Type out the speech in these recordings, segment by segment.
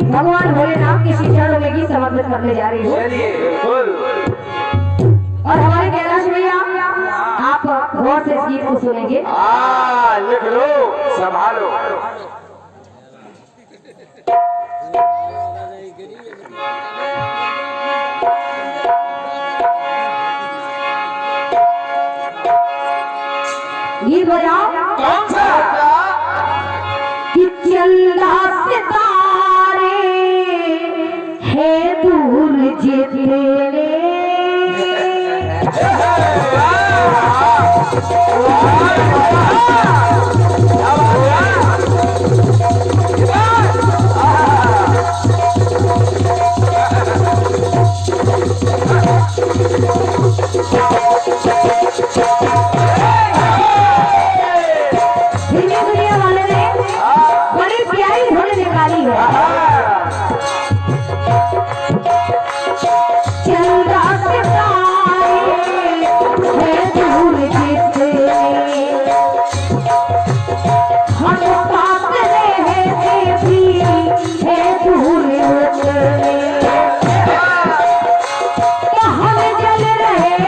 भगवान भोलेनाथ के श्री चरणों में गीत समर्पित करने जा रही हूँ। और हमारे कैलाश भैया आप गौर से इस गीत को सुनेंगे। लिख लो, संभालो। गीत बजाओ। कौन सा? कि चंदा सितारे है दूर जितने दुनिया वाले ने बड़ी प्यारी धुन निकाली है। चंदा सितारे है दूर जितने हम पास रहते भी है दूर उतने तो हम जल रहे हैं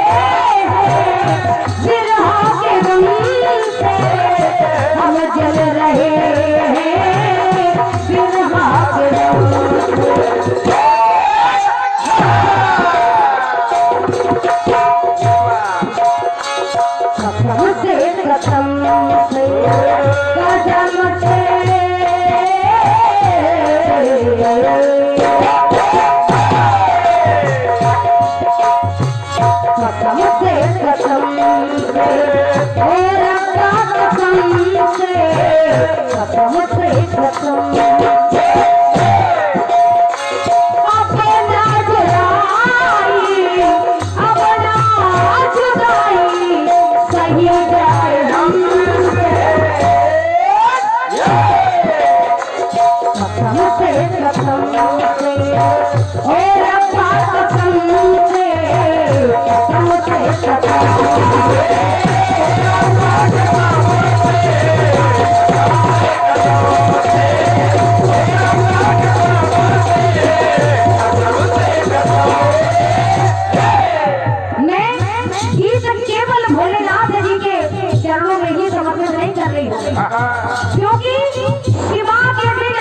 विरह के रंग से हम जल रहे हैं विरह के रंग से। कसम से कसम से क्योंकि शिवा के दिन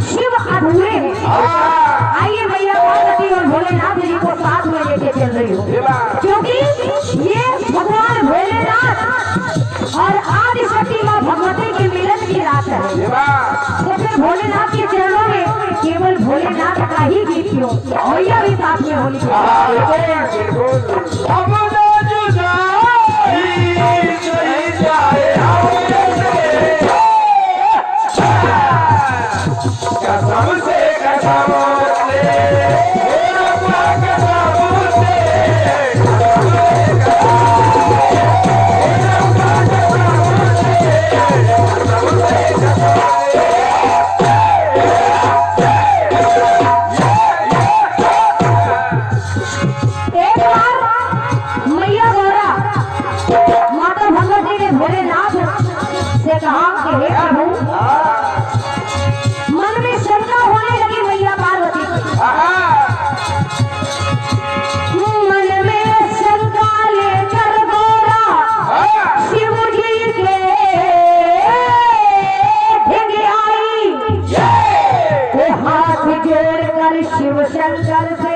शिव अधूरे हैं। आइए भैया पार्वती और भोलेनाथ जी को साथ में लेके चल रही हूँ, क्योंकि ये भगवान भोलेनाथ और आदि शक्ति माँ भगवती के मिलन की रात है। तो फिर भोलेनाथ के चरणों में केवल भोलेनाथ का ही गीत क्यों, भैया भी साथ में होनी मन में शंका होने लगी मैया पार्वती मन में शंका लेकर गोरा शिव जी के ढिग आई वो हाथ जोड़कर शिव शंकर से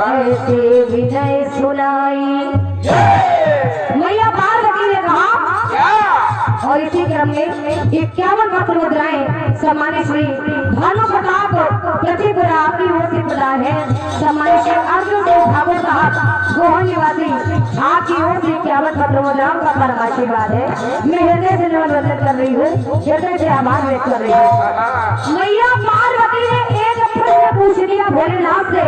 ऐसे विनय सुनाई। मैया पार्वती ने कहा और इसी क्रम में 51 पत्र मुद्राएं सम्मानित श्री भानु प्रताप प्रतिपुरा आपकी ओर से प्रदान है। सम्मानित श्री अर्जुन सिंह ठाकुर साहब गोहन निवासी आपकी ओर से 51 पत्र मुद्राओं का परम आशीर्वाद है। मैं हृदय से नमन कर रही हूँ, हृदय से आभार व्यक्त कर रही हूँ। मैया पार्वती ने एक प्रश्न पूछ लिया भोलेनाथ से,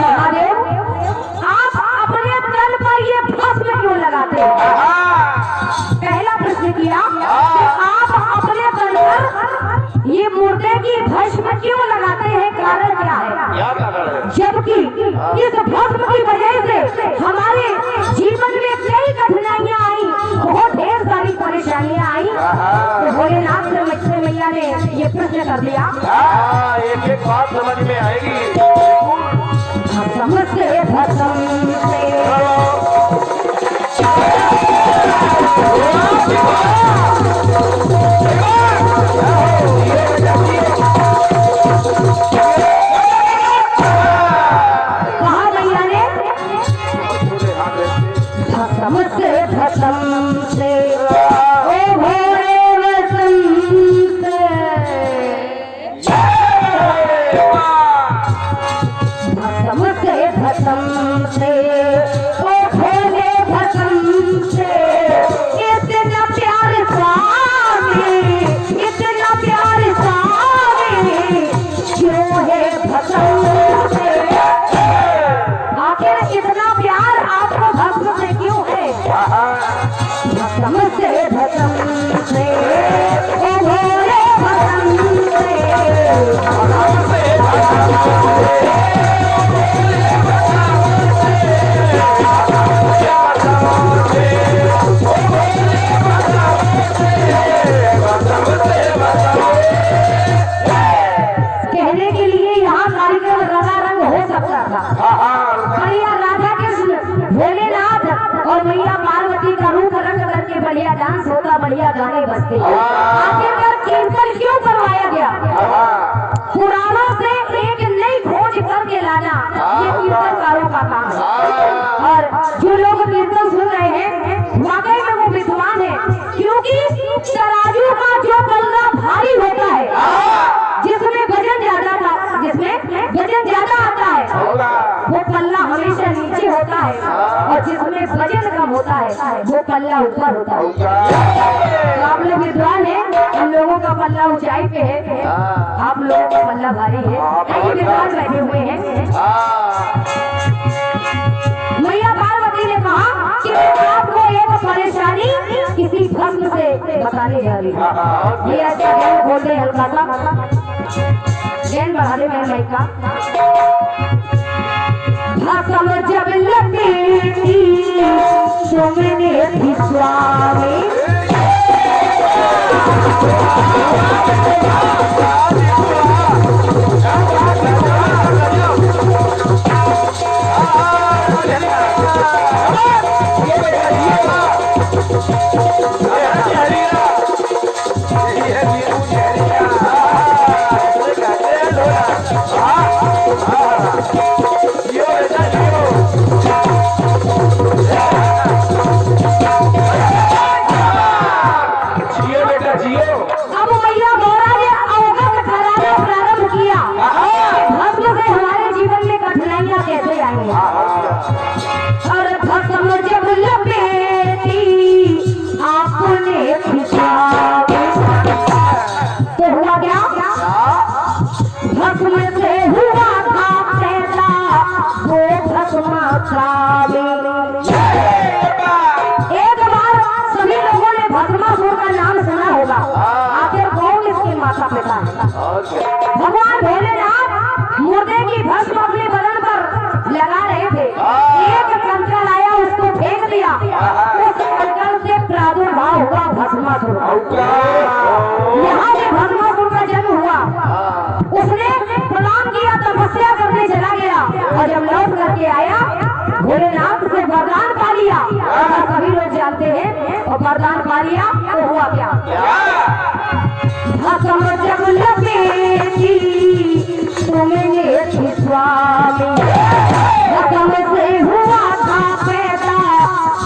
महादेव आप अपने तन पर ये भस्म क्यों लगाते हैं? पहला प्रश्न किया कि आप अपने तन पर ये मुर्दे की भस्म क्यों लगाते हैं, कारण क्या है? जबकि इस भस्म की वजह से हमारे जीवन में कई कठिनाइयां आई, बहुत ढेर सारी परेशानियां आई। तो भोलेनाथ से मुझसे मैया ने ये प्रश्न कर दिया। हाँ, एक एक बात समझ में आएगी। भस्म से भस्म से कहा मैया ने भस्म से भस्म से ओ भोले वसंत भस्म से भस्म से ओ भोले भस्म से इतना प्यार स्वामी इतना प्यार स्वामी क्यों है भस्म से आखिर इतना प्यार आपको भस्म से क्यों है भस्म से भस्म से ओ भोले भस्म कहने के लिए यहाँ कारीगर रंगारंग हो सकता था। मैया राधा कृष्ण भोलेनाथ और मैया पार्वती का रूप रंग करके बढ़िया डांस होता बढ़िया गाने बजते आखिरकार कीर्तन क्यों करवाया गया पुराणों से एक नई खोज करके लाना ये कीर्तनकारों का काम है। और जो लोग कीर्तन सुन रहे हैं वाकई में वो विद्वान है क्योंकि तराजू का जो पल्ला भारी होता है जिसमें वजन ज्यादा आता है वो पल्ला हमेशा नीचे होता है और जिसमें वजन कम होता है वो पल्ला ऊपर होता है। तो आप लोग विद्वान हैं हम लोगों का पल्ला ऊंचाई पे है आप लोगों का पल्ला भारी है कई विद्वान बैठे हुए हैं। मैया पार्वती ने कहा कि मैं आपको एक परेशानी किसी भस्म से बताने जा रही हूँ। ये ऐसा ज्ञान खोल दे हल्का सा ज्ञान बढ़ा दे मेरे माइक का। भस्म जब लपेटी तुमने भी स्वामी अब मैया गौरा ने अवगत कराना प्रारंभ किया भस्म से हमारे जीवन में कठिनाइयां कैसे आएंगी। और भस्म जब लपेटी आपने तो हुआ क्या भस्म से हुआ था पैदा वो भस्म एक बार सभी लोगों ने भस्मासुर का नाम सुना होगा आखिर कौन इसके माता पिता है। भगवान भोलेनाथ मुर्दे की भस्म अपने बदन पर लगा रहे थे एक कंकड़ आया उसको फेंक दिया उस कंकड़ से प्रादुर्भाव हुआ भस्मासुर यहाँ से भस्मासुर का जन्म हुआ उसने प्रणाम किया तपस्या करने चला गया और जब लौट करके आया भोलेनाथ से वरदान पा लिया सभी लोग जानते हैं और वरदान पा लिया तो हुआ क्या भस्म जब लपेटी तुमने स्वामी भस्म से हुआ था पैदा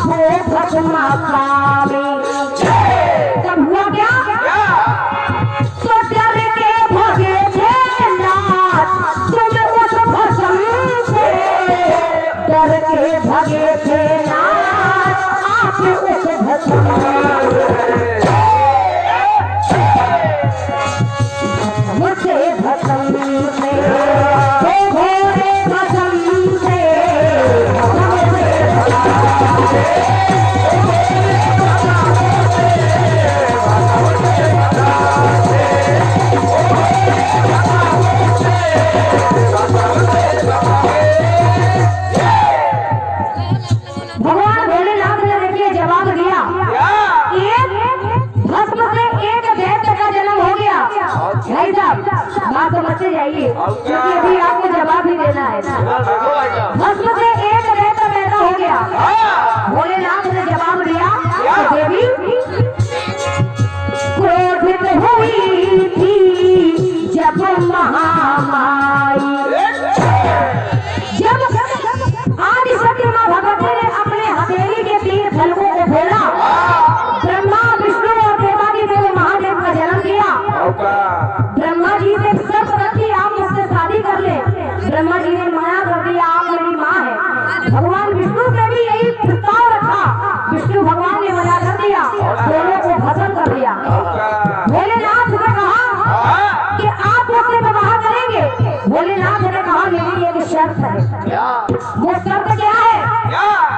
वो भस्म तब हुआ क्या तो डर के भगे थे नाथ तुम उस भस्म से डर के भगे थे नाथ आप उस भस्म से भस्म से भोले क्योंकि अभी आपको जवाब ही देना है। देखो भाई साहब। भस्म से एक दैत्य पैदा हो गया। भोलेनाथ ने जवाब दिया कि देवी क्रोधित हुई थी जब महामाई, जब आदि शक्ति मां भगवती ने अपने हथेली के 3 फलकों को खोला, ब्रह्मा विष्णु और देवादी देव महादेव का जन्म दिया। ब्रह्मा जी से शर्त रखी आप मुझसे शादी कर ले। ब्रह्मा जी ने मना कर दिया, आप मेरी माँ है। भगवान विष्णु से भी यही प्रस्ताव रखा, विष्णु भगवान ने मना कर दिया, दोनों को खत्म कर दिया। भोलेनाथ ने कहा कि आप मुझसे विवाह करेंगे। भोलेनाथ ने कहा मेरी एक शर्त है। वो शर्त क्या है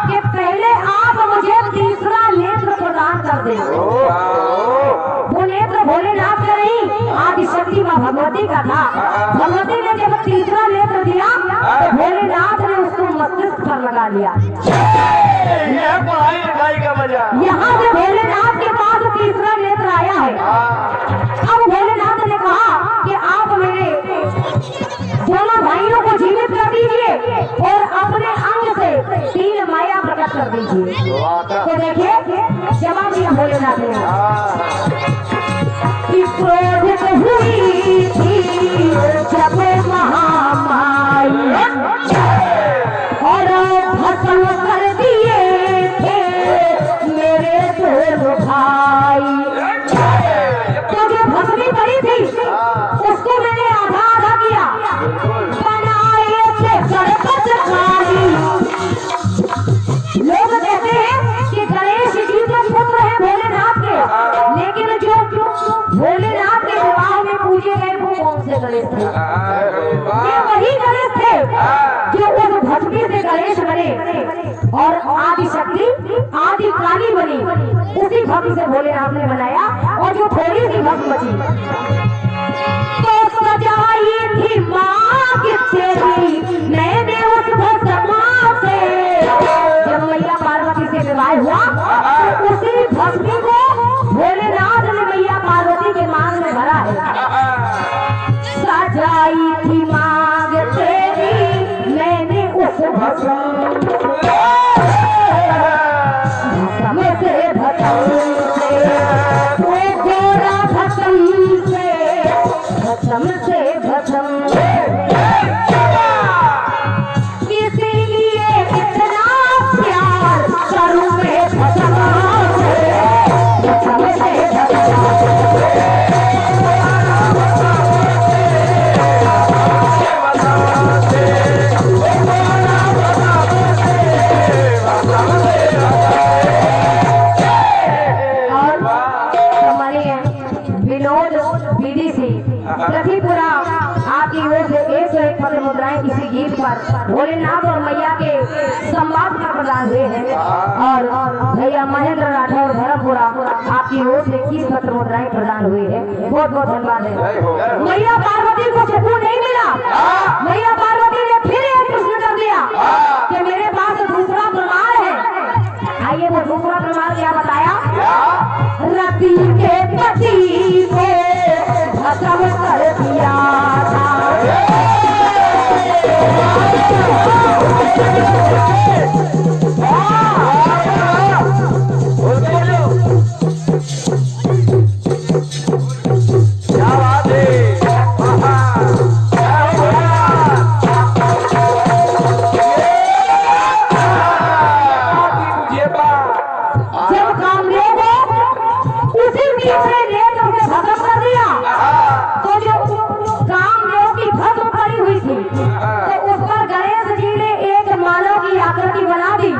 कि पहले आप मुझे तीसरा नेत्र प्रदान कर दें। वो नेत्र भोलेनाथ का नहीं, आदि शक्ति मां भगवती का था। भगवती ने जब तीसरा नेत्र दिया तो भोलेनाथ ने उसको मस्तिष्क पर लगा लिया। यह पढ़ाई लिखाई का मजा। यहाँ से भोलेनाथ के पास तीसरा नेत्र आया है। अब भोलेनाथ ने कहा कि आप मेरे दोनों भाइयों को जीवित कर दीजिए और अपने अंग से 3 माया प्रकट कर दीजिए। तो देखिए जवाब दिया भोलेनाथ ने कि क्रोधित हुई थी जब महामाई और भस्म कर दिए थे मेरे 2 भाई। तो जो भस्मी पड़ी थी उसको मैंने आधा आधा किया, बनाए थे सरपत खाली। लोग कहते हैं कि गणेश जी तो पुत्र है भोलेनाथ के, लेकिन जो भोलेनाथ के विवाह में पूजे गए वो कौन से गणेश थे? ये वही गणेश थे जो उस भस्मी से गणेश बने और आदि शक्ति आदि काली बनी। उसी भस्म से भोलेनाथ ने बनाया और जो थोड़ी सी भस्म बची तो सजाई थी माँ की तेरी मैंने उस भस्म से। जब मैया पार्वती से विवाह हुआ तो उसी भस्मी को भोलेनाथ ने मैया पार्वती के मांग में भरा है। सजाई थी मांग तेरी मैंने उस भस्म से वो गोरा भस्म से इसीलिए इतना प्यार करूं मैं भस्म से लखीपुरा आपकी ओर से 101 पत्र मुद्राएं किसी गीत पर भोलेनाथ और मैया के संवाद का प्रदान हुए हैं। और भैया महेंद्र राठौर धर्मपुरा आपकी ओर से 21 पत्र मुद्राएं प्रदान हुई है। बहुत बहुत धन्यवाद है। मैया पार्वती को सुकून नहीं मिला। मैया पार्वती ने फिर एक प्रश्न कर दिया कि मेरे पास दूसरा प्रमाण है। आइए वो दूसरा प्रमाण क्या बताया? रति के पति को खत्म कर दिया था। क्या बात है? जब कामदेव उसी तीसरे नेत्र से खत्म कर दिया तो जो कामदेव की भस्म पड़ी हुई थी तो उस पर गणेश जी ने एक मानव की आकृति बना दी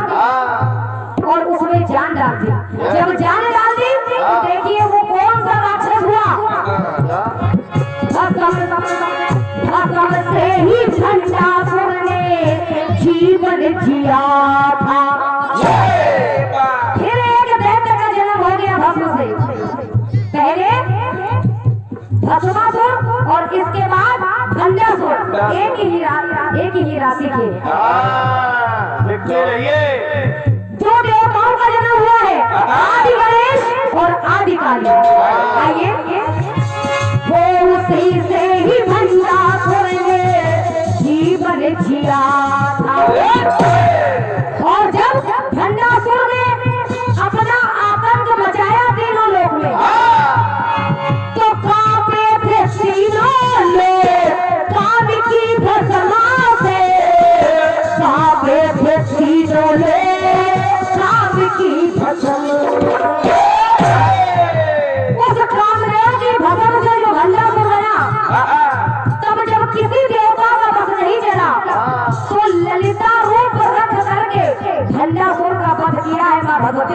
और उसमें जान डाल दी। जब जान डाल दी तो देखिए वो कौन सा राक्षस हुआ? भस्म से ही भंडासुर ने जीवन जिया था। फिर एक दैत्य का जन्म हो गया भस्म से। पहले भस्मासुर और इसके बाद भंडासुर एक ही राशि के। लिखते रहिए। दो देवताओं का जन्म हुआ है, आदि गणेश और आदि काली। आइए वो उसी से ही भंडासुर ने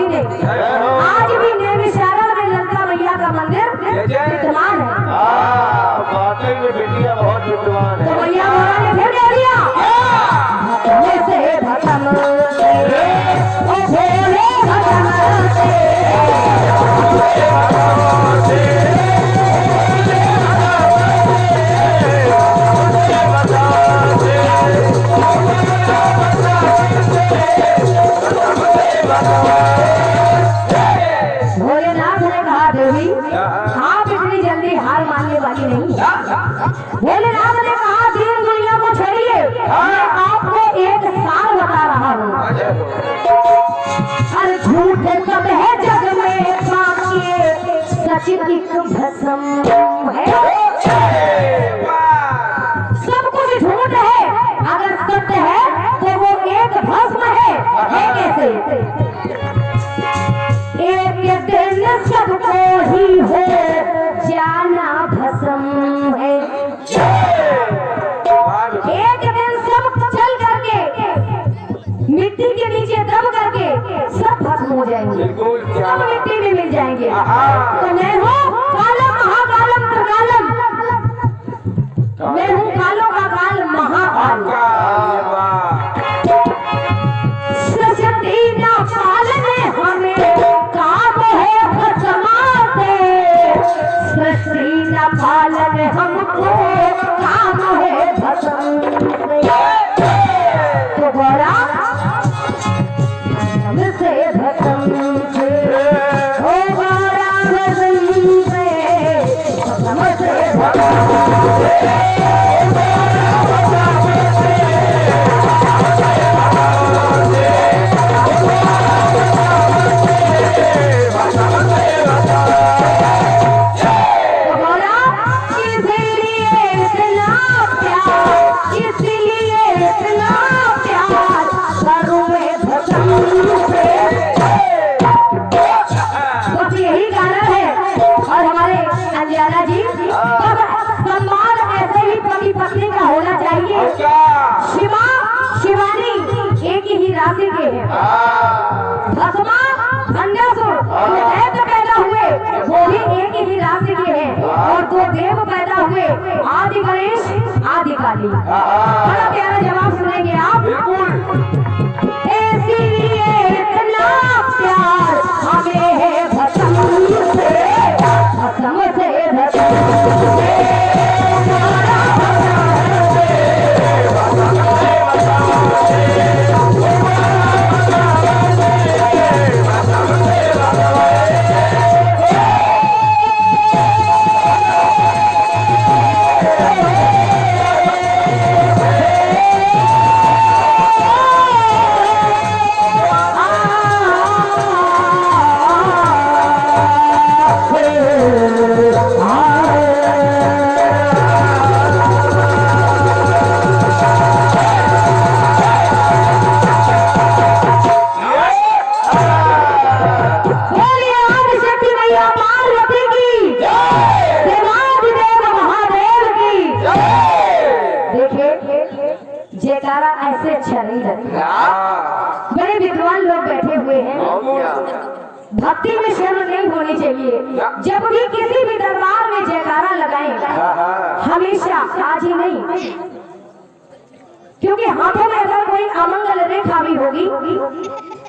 भगवती ने आज भी नैमिषारण्य में लंका मैया का मंदिर विद्यमान है। वाकई में बेटियां बहुत विद्वान तो है। मैया मोरा ने फिर कह दिया से भगम ओ भोले भगम भोलेनाथ ने कहा देवी आप इतनी जल्दी हार मानने वाली नहीं। भोलेनाथ ने कहा दीन दुनिया को छोड़िए, मैं आपको एक साल बता रहा हूँ। अरे झूठ सब है जग में बाकी सच एक भस्म है। सब कुछ झूठ है, अगर सत्य है तो वो एक भस्म है कैसे? एक दिन सबको ही हो जाना भस्म है। एक दिन सब चल करके मिट्टी के नीचे दब करके सब भस्म हो जाएंगे, सब मिट्टी में मिल जाएंगे। तो मैं हूँ कालम महाकालम त्रिकालम, मैं हूँ कालों का काल महाकाल। सृष्टि न पालने हमें काम है भस्मा से, सृष्टि न पालन हमको काम है भस्म से। तो गोरा हमसे भस्म से, ओ गोरा भस्म से, हमसे भस्म से। सम्मान ऐसे ही पति पत्नी का होना चाहिए। शिवा शिवानी एक ही राशि के हैं। भस्मा भंडासुर दैत्य पैदा हुए वो भी एक ही राशि के हैं। और दो देव पैदा हुए, आदि गणेश आदि काली। बड़ा प्यारा जवाब सुनेंगे आप। इसीलिए इतना प्यार हमें है भस्म से, भस्म से भस्म से। जयकारा ऐसे अच्छा नहीं लगता। बड़े विद्वान लोग बैठे हुए हैं, भक्ति में शर्म नहीं होनी चाहिए। जब भी किसी भी दरबार में जयकारा लगाएं, हमेशा आज ही नहीं, क्योंकि हाथों में अगर कोई अमंगल रेखा भी होगी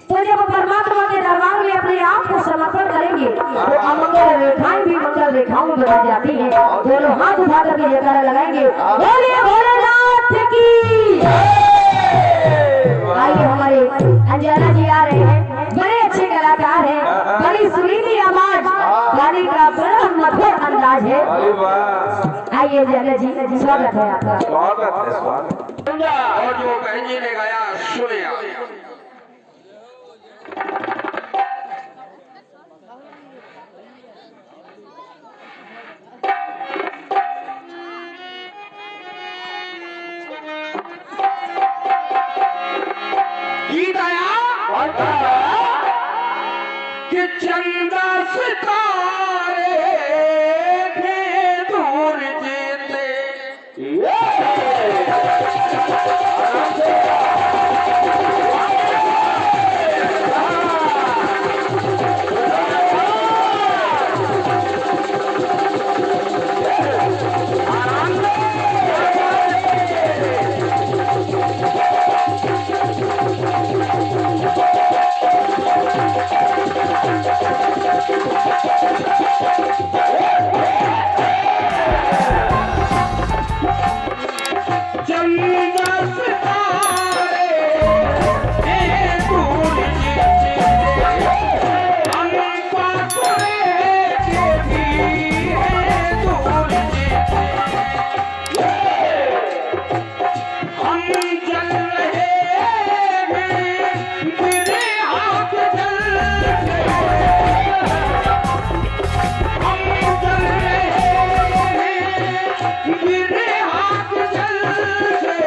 तो जब परमात्मा के दरबार में अपने आप को समर्पण करेंगे तो अमंगल रेखाएं भी मंगल रेखाओं में बदल जाती हैं। दोनों हाथ उठा करके जयकारा लगाएंगे, बोलिए भोलेनाथ की। आइए हमारे अंजना जी आ रहे हैं, बड़े अच्छे कलाकार हैं, बड़ी सुरीली आवाज, गाने का बड़ा मधुर अंदाज है। आइए अंजना जी, स्वागत है आपका। स्वागत है, स्वागत। और जो बहन जी ने गाया सुने आप। गीत आया कि चंदा सितारे थे दूर जीते। चंद सितारे हैं दूर जितने, हमको तुरे के भी हैं दूर जितने। हम जल रहे हैं तेरे हाथ जल के, हम जल रहे हैं तेरे हाथ जल के,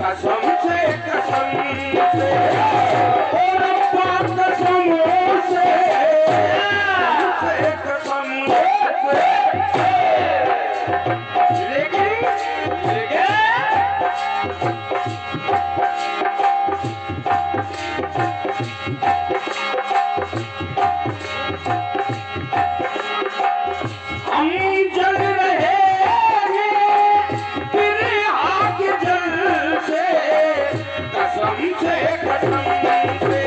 कसम से कसम से और अब्बा कसमों से कसम से। लेकिन हम जल रहे हैं तेरे हाथ जल से, कसम से कसम से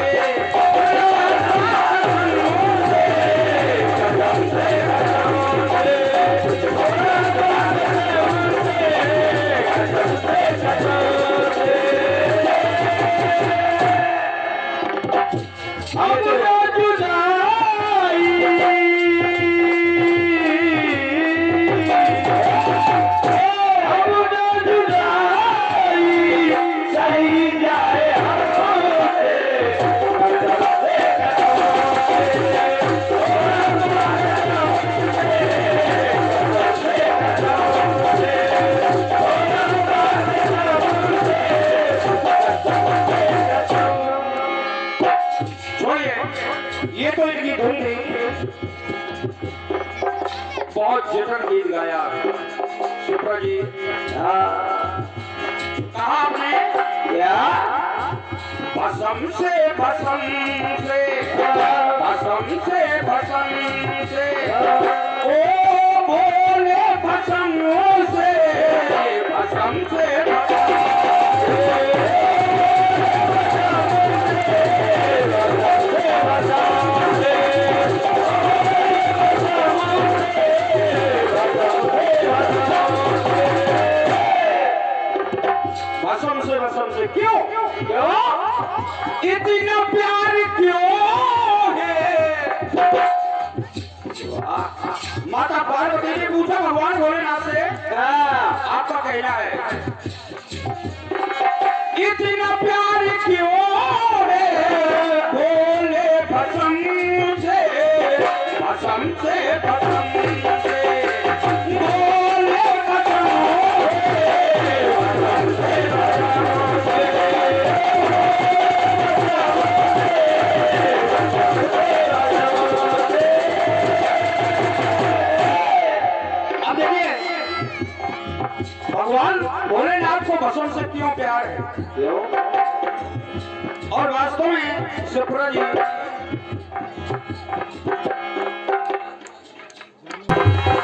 ये तो इनकी धुन थी। बहुत जतन गीत गाया शिप्रा जी। कहा आपने क्या? भसम से भसम से भसम से भसम से ओ बोले भसम से भसम से भसम से क्यों क्यों इतना प्यार क्यों है? माता पार्वती ने पूछा भगवान भोलेनाथ से, आपका कहना है इतना प्यार क्यों है? बोले भसम से भसम से भसम से बोले भसम भगवान भोलेनाथ को भसम से क्यों प्यार है? क्यों? और वास्तव में शिप्रा जी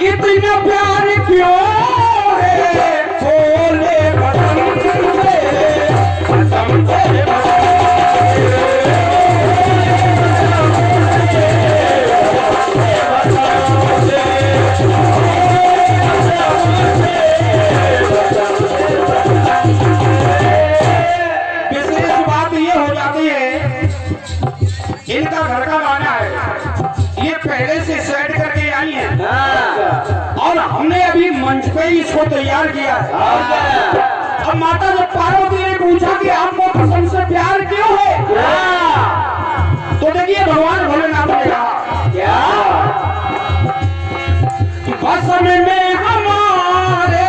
इतना प्यार क्यों है? भोले भसम से भसम से इनका घर का गाना है, ये पहले से सेट करके आई है और हमने अभी मंच पे ही इसको तैयार किया है। अब माता जब पार्वती ने पूछा कि आपको भसम से प्यार क्यों है, तो देखिए भगवान भोलेनाथ ने कहा क्या? भसम में हमारे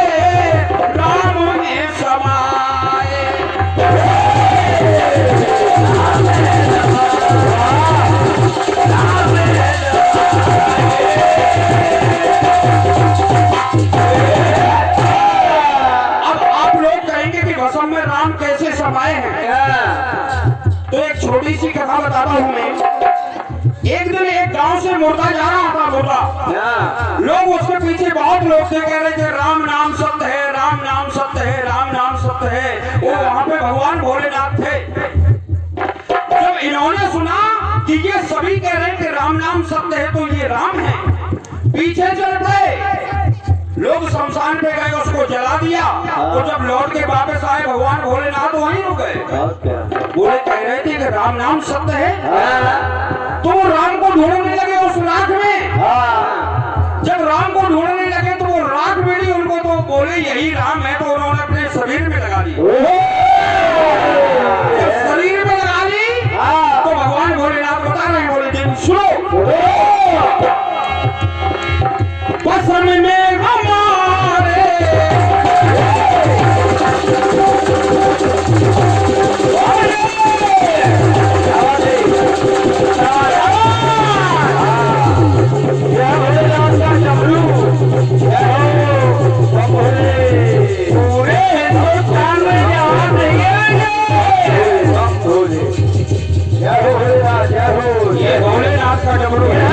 राम ने समाए, भसम में राम कैसे समाये हैं? तो एक छोटी सी कथा बताता हूँ मैं। एक दिन एक गांव से मुर्दा जा रहा था, मुर्दा लोग उसके पीछे बहुत लोग थे, कह रहे थे राम नाम सत्य है, राम नाम सत्य है, राम नाम सत्य है। वो वहां पे भगवान भोलेनाथ थे। जब इन्होंने सुना कि ये सभी कह रहे हैं कि राम नाम सत्य है तो ये राम है, पीछे चल पड़े। लोग शमशान पे गए, उसको जला दिया। तो जब लौट के वापस आए भगवान भोलेनाथ वहीं रुक गए। बोले कह रहे थे कि राम नाम सत्य है। तो वो राम को ढूंढने लगे उस राख में। जब राम को ढूंढने लगे तो वो राख मिली उनको, तो बोले यही राम है। तो उन्होंने अपने शरीर में लगा ली। जब शरीर में लगा ली तो भगवान भोलेनाथ बता रहे, बोले देवी सुनो, पसंद में हमारे ये भोलेनाथ का डमरू है।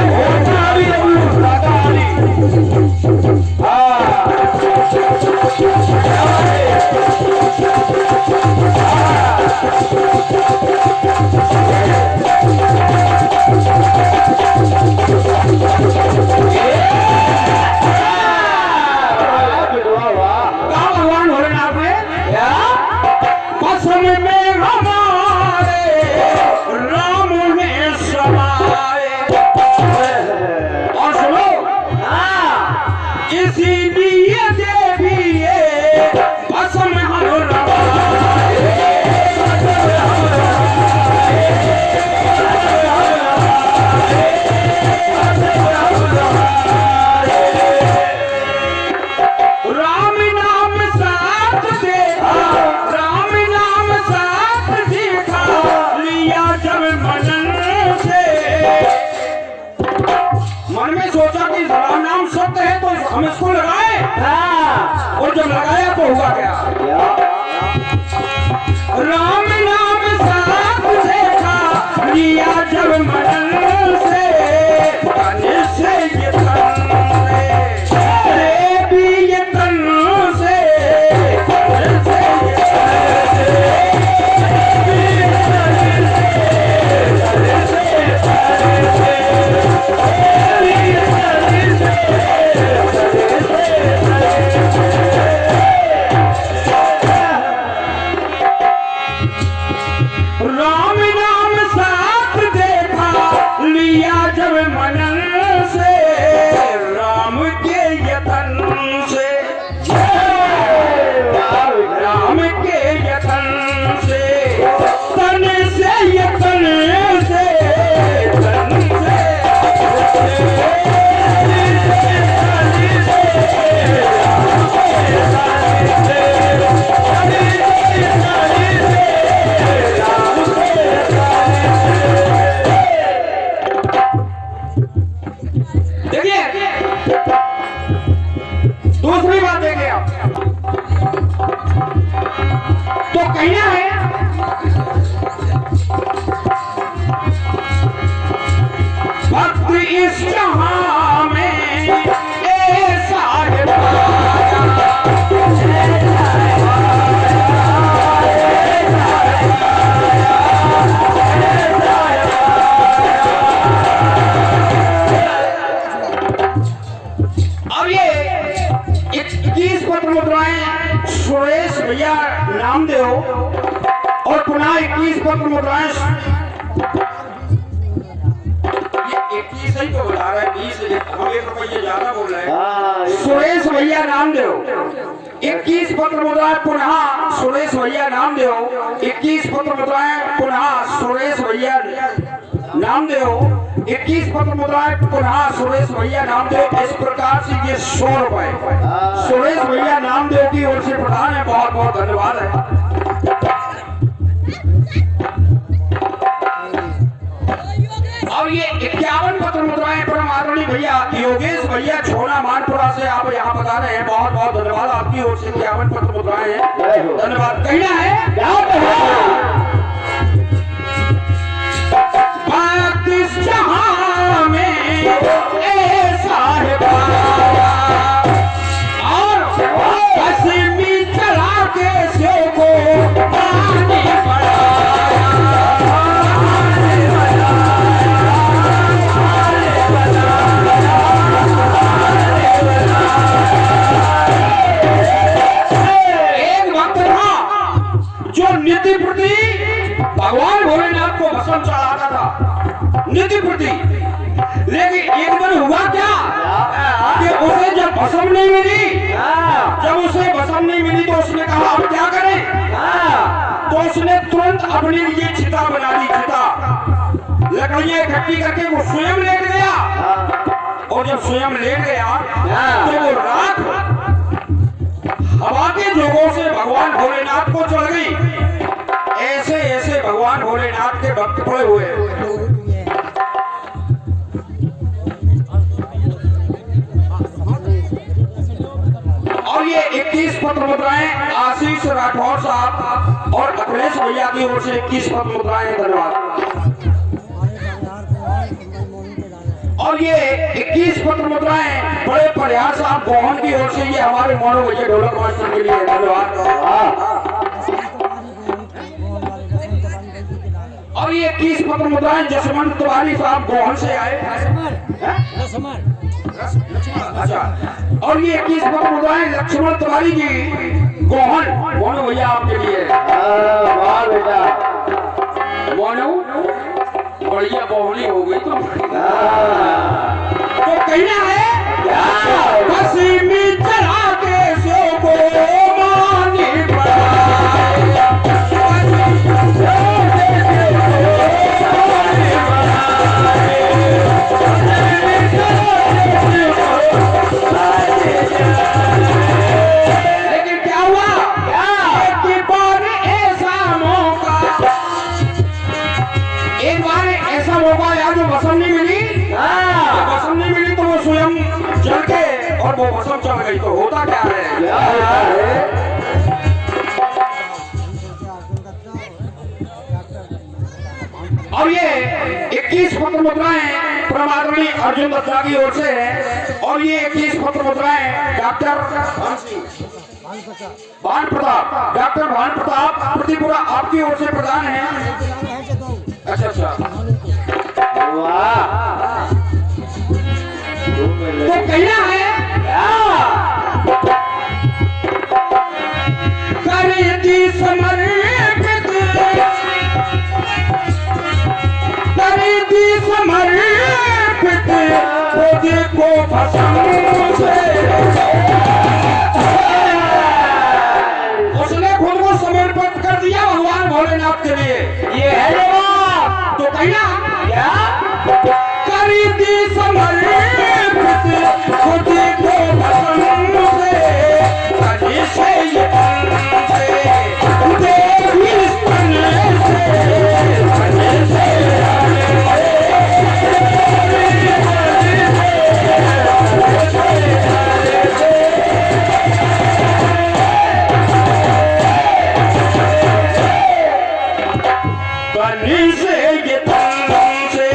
भगवान भोलेनाथ ने पसंद में हमारे राम में समाए। और सुनो, इसीलिए देवी पसंद हम राम नाम साथ देखा, राम नाम साथ देखा लिया जब मनन से। मन में सोचा कि राम नाम सत्य है तो हम इसको लगाए। और जब लगाया तो हुआ क्या? राम नाम साथ देखा लिया जब मनन से, तन से ये तन रे भी ये तन से, तन से राम नाम साथ देखा लिया जब मनन से, राम के यतन से, राम के यतन से, तन से यतन से, तन से दूसरी बात देखिए आप, तो कहना है भक्त इस जहां में ऐसा है अब ये 21 पत्र मुद्राएं सुरेश भैया नामदेव और पुनः 21 पत्र मुद्राएं, ये 21 ही तो बता रहा है, 20 हम 1 रुपये ज्यादा बोल रहे हैं। सुरेश भैया नामदेव 21 पत्र मुद्राएं पुनः सुरेश भैया नामदेव, 21 पत्र मुद्राएं पुनः सुरेश भैया नामदेव, 21 पत्र मुद्राएं पुनः सुरेश भैया नामदेव। इस प्रकार से ये 100 रुपए सुरेश भैया नामदेव की ओर से प्रदान है। बहुत बहुत धन्यवाद है। अब ये 51 पत्र मुद्राएं परम आदरणीय भैया योगेश भैया छोना मानपुरा से आप यहाँ बता रहे हैं। बहुत बहुत धन्यवाद आपकी ओर से 51 पत्र मुद्राएं हैं। धन्यवाद। कहना है इस जहां में ऐसा है और कसमी चला के से को पानी पड़ाया, पानी पड़ाया, पानी पड़ाया। भस्म नहीं मिली। जब उसे भस्म नहीं मिली तो उसने कहा अब क्या करें। तो उसने तुरंत अपने लिए चिता बना दी। चिता लकड़ियां इकट्ठी करके वो स्वयं लेट गया, और जब स्वयं लेट गया तो वो रात हवा के जोगों से भगवान भोलेनाथ को चढ़ गई। ऐसे ऐसे भगवान भोलेनाथ के भक्त पड़े हुए। और ये 21 पत्र मुद्राएं आशीष राठौर साहब और अखिलेश भैया की ओर से 21 पत्र मुद्राएं। धन्यवाद। और ये 21 पत्र मुद्राएं बड़े प्रयास साहब गोहन की ओर से, ये हमारे मोनो भैया ढोलक मास्टर के लिए। धन्यवाद। और ये 21 पत्र मुद्राएं जसवंत तिवारी साहब गोहन से आए। अच्छा, और ये 21 पत्र मुद्राएं लक्ष्मण तिवारी जी गोहन, मोनो भैया आपके लिए। वाह बेटा, मोनो बढ़िया बोहनी हो गई। तो कहना है हंसी में चढ़ा के सो को मानी लेकिन क्या हुआ कि बार ऐसा मौका, एक बार ऐसा मौका आया जो भस्म नहीं मिली। भस्म नहीं मिली तो वो स्वयं जल के और वो भस्म चल गई। तो होता क्या है। और ये 21 पत्र मुद्राएं परमादरणीय अर्जुन दत्ता की ओर से है। और ये 21 पत्र मुद्राएं डॉक्टर भान प्रताप, डॉक्टर भान प्रताप प्रतिपुरा आपकी ओर से प्रदान है। अच्छा अच्छा, वाह। तो कहना है करेगी समर्पित, करेगी समर्पित खुद को भस्म से। उसने खुद को समर्पित कर दिया भगवान भोलेनाथ के लिए। ये है जवाब। तो कहना क्या करेगी समर्पित खुद को भस्म से, कहीं से ये देवी स्तन से, कहीं से कहीं से ये तन से